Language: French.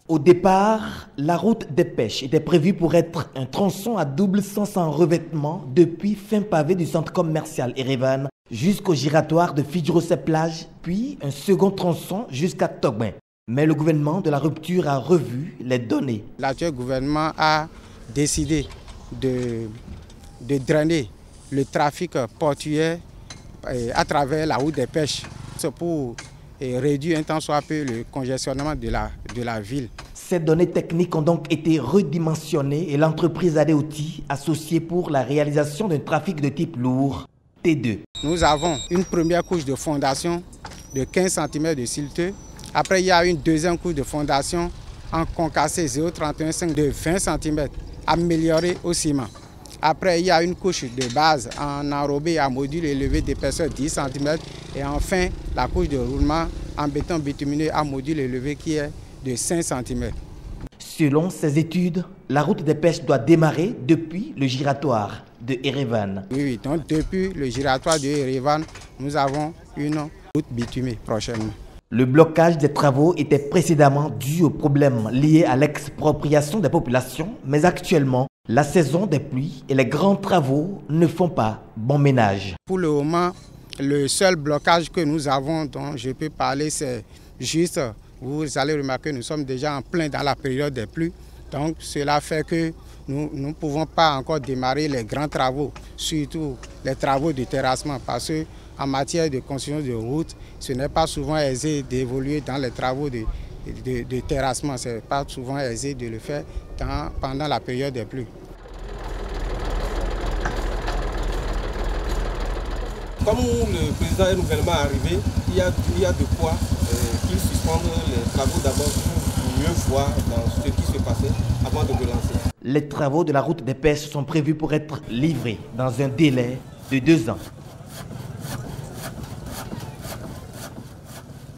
Au départ, la route des pêches était prévue pour être un tronçon à double sens en revêtement depuis fin pavé du centre commercial Erevan jusqu'au giratoire de Fidjro-Plage, puis un second tronçon jusqu'à Togbin. Mais le gouvernement de la rupture a revu les données. L'actuel gouvernement a décidé de drainer le trafic portuaire à travers la route des pêches. C'est pour réduire un tant soit peu le congestionnement de la ville. Ces données techniques ont donc été redimensionnées et l'entreprise Adeoti associée pour la réalisation d'un trafic de type lourd T2. Nous avons une première couche de fondation de 15 cm de silteux. Après, il y a une deuxième couche de fondation en concassé 0,31,5 de 20 cm améliorée au ciment. Après, il y a une couche de base en enrobé à module élevé d'épaisseur 10 cm. Et enfin, la couche de roulement en béton bitumineux à module élevé qui est de 5 cm. Selon ces études, la route des pêches doit démarrer depuis le giratoire de Erevan. Oui, donc depuis le giratoire de Erevan, nous avons une route bitumée prochainement. Le blocage des travaux était précédemment dû aux problèmes liés à l'expropriation des populations, mais actuellement, la saison des pluies et les grands travaux ne font pas bon ménage. Pour le moment, le seul blocage que nous avons, dont je peux parler, c'est juste, vous allez remarquer, nous sommes déjà en plein dans la période des pluies. Donc cela fait que nous ne pouvons pas encore démarrer les grands travaux, surtout les travaux de terrassement, parce qu'en matière de construction de routes, ce n'est pas souvent aisé d'évoluer dans les travaux de terrassement. Ce n'est pas souvent aisé de le faire pendant la période des pluies. Comme le président est nouvellement arrivé, il y a de quoi qu'il suspende les travaux d'abord pour mieux voir dans ce qui se passait avant de relancer. Les travaux de la route des pêches sont prévus pour être livrés dans un délai de 2 ans.